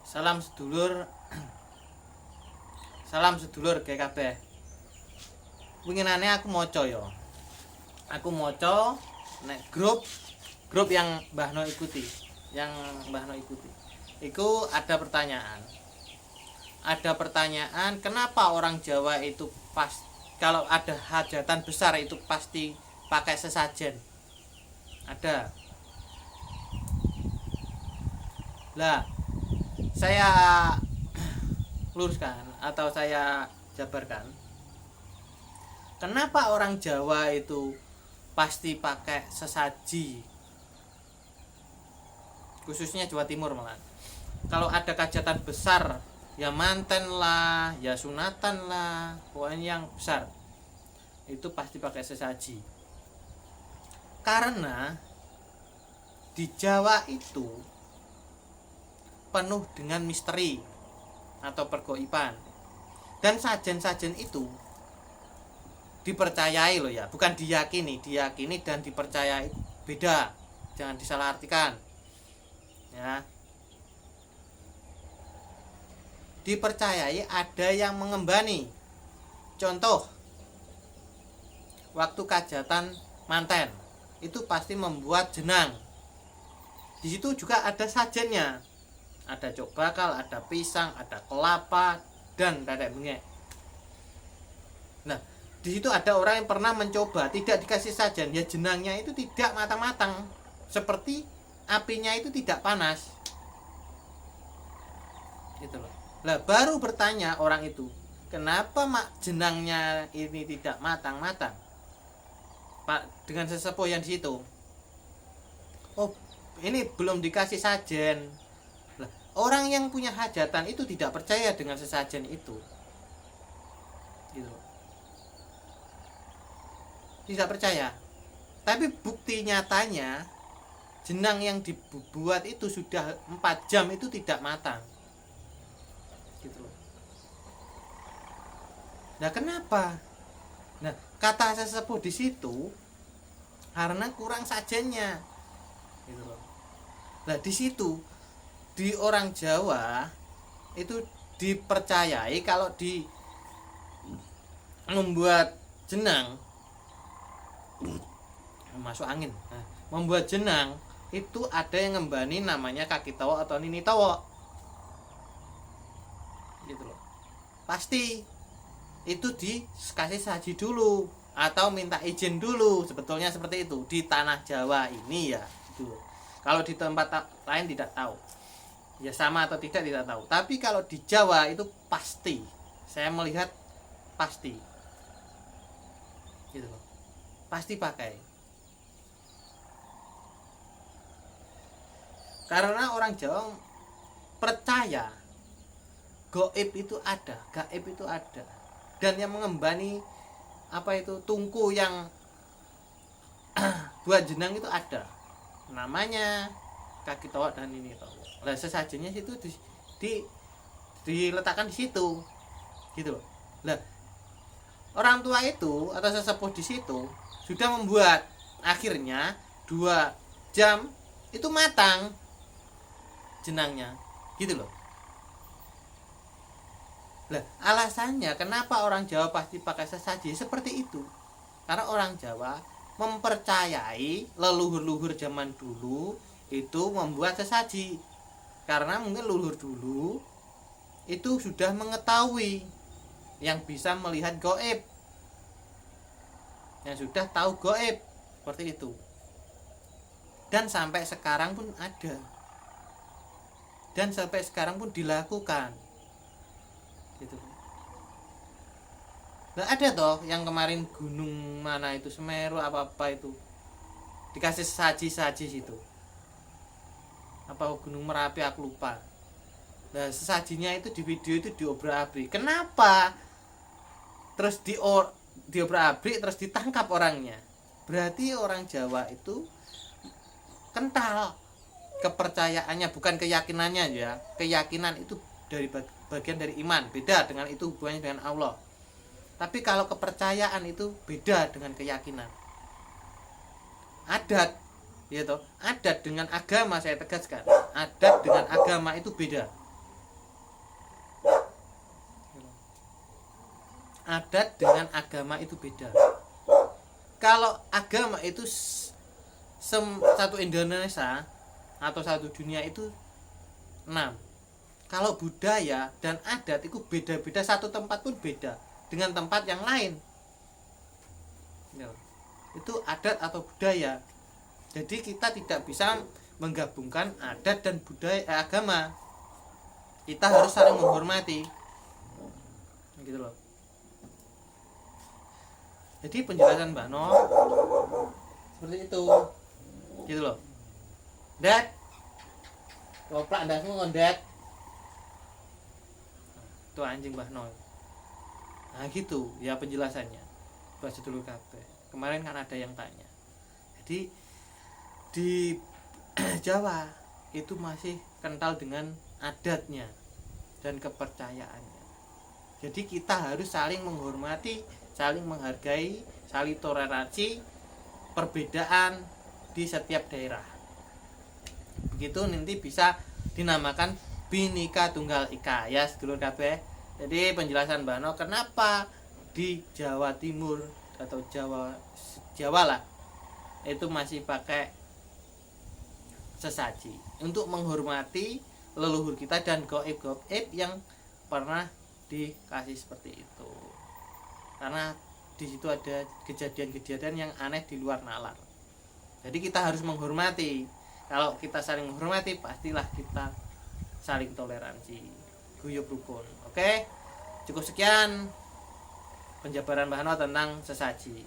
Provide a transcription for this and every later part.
Salam sedulur. Salam sedulur kayak kabeh. Winginane aku maca ya. Aku maca nek grup yang Mbah No ikuti. Yang Mbah No ikuti. Iku ada pertanyaan. Ada pertanyaan, kenapa orang Jawa itu pas kalau ada hajatan besar itu pasti pakai sesajen? Ada. Lah, saya luruskan atau saya jabarkan. Kenapa orang Jawa itu pasti pakai sesaji? Khususnya Jawa Timur malah. Kalau ada hajatan besar, ya manten lah, ya sunatan lah, pokoknya yang besar itu pasti pakai sesaji. Karena di Jawa itu penuh dengan misteri atau pergoiban, dan sajen-sajen itu dipercayai loh ya, bukan diyakini dan dipercayai, beda, jangan disalahartikan ya. Dipercayai ada yang mengembani. Contoh, waktu hajatan manten itu pasti membuat jenang. Di situ juga ada sajennya. Ada cok bakal, ada pisang, ada kelapa, dan dadek bengek. Nah, di situ ada orang yang pernah mencoba, tidak dikasih sajen, ya jenangnya itu tidak matang-matang, seperti apinya itu tidak panas. Gitu loh. Lah baru bertanya orang itu, kenapa mak jenangnya ini tidak matang-matang? Pak, dengan sesepuh yang di situ. Oh, ini belum dikasih sajen. Lah, orang yang punya hajatan itu tidak percaya dengan sesajen itu. Gitu. Tidak percaya. Tapi bukti nyatanya jenang yang dibuat itu sudah 4 jam itu tidak matang. Gitu loh. Nah, kenapa? Nah, kata sesepuh di situ karena kurang sajennya. Gitu loh. Nah, di situ di orang Jawa itu dipercayai kalau di membuat jenang masuk angin. Nah, membuat jenang itu ada yang ngembani namanya kaki tawa atau nini tawa. Gitu loh. Pasti itu dikasih saji dulu atau minta izin dulu, sebetulnya seperti itu di tanah Jawa ini ya. Gitu. Kalau di tempat lain tidak tahu. Ya sama atau tidak tahu. Tapi kalau di Jawa itu pasti. Saya melihat pasti. Gitu loh. Pasti pakai. Karena orang Jawa percaya gaib itu ada, dan yang mengembani apa itu tungku yang buat jenang itu ada, namanya kaki tawak dan ini tawak. Nah, sesajennya situ diletakkan di situ, gitu loh. Nah, orang tua itu atau sesepuh di situ sudah membuat, akhirnya 2 jam itu matang jenangnya, gitu loh. Lah, alasannya kenapa orang Jawa pasti pakai sesaji seperti itu? Karena orang Jawa mempercayai leluhur-leluhur zaman dulu itu membuat sesaji. Karena mungkin leluhur dulu itu sudah mengetahui, yang bisa melihat gaib, yang sudah tahu gaib, seperti itu. Dan sampai sekarang pun ada. Dan sampai sekarang pun dilakukan. Gitu. Nah, ada toh yang kemarin gunung mana itu, Semeru apa itu, dikasih saji situ, apa Gunung Merapi aku lupa. Nah, sesajinya itu di video itu diobrak-abrik. Kenapa? Terus diobrak-abrik terus ditangkap orangnya. Berarti orang Jawa itu kental kepercayaannya, bukan keyakinannya ya. Keyakinan itu dari bagian dari iman, beda dengan itu hubungannya dengan Allah. Tapi kalau kepercayaan itu beda dengan keyakinan. Adat, ya toh, adat dengan agama, saya tegaskan, adat dengan agama itu beda. adat dengan agama itu beda. Kalau agama itu satu Indonesia atau satu dunia itu 6. Kalau budaya dan adat itu beda-beda, satu tempat pun beda dengan tempat yang lain. Itu adat atau budaya. Jadi kita tidak bisa menggabungkan adat dan budaya agama. Kita harus saling menghormati. Gitu loh. Jadi penjelasan Mbak No seperti itu. Gitu loh. Dad. Koplak ndasmu ngondet. Itu anjing Mbah No. Nah gitu ya penjelasannya. Bahasa dulu kabeh. Kemarin kan ada yang tanya. Jadi di Jawa itu masih kental dengan adatnya dan kepercayaannya. Jadi kita harus saling menghormati, saling menghargai, saling toleransi perbedaan di setiap daerah. Begitu nanti bisa dinamakan Bhinneka Tunggal Ika ya sedulur kabeh. Jadi penjelasan Mbak No kenapa di Jawa Timur atau Jawa lah itu masih pakai sesaji untuk menghormati leluhur kita dan gaib-gaib yang pernah dikasih seperti itu. Karena di situ ada kejadian-kejadian yang aneh di luar nalar. Jadi kita harus menghormati. Kalau kita saling menghormati, pastilah kita saling toleransi, guyub rukun. Oke, cukup sekian penjabaran Mbah No tentang sesaji.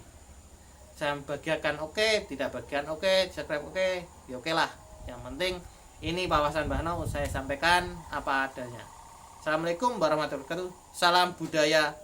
Saya bagikan oke, tidak bagian oke, subscribe oke, ya oke lah. Yang penting ini wawasan Mbah No saya sampaikan apa adanya. Assalamualaikum warahmatullahi wabarakatuh. Salam budaya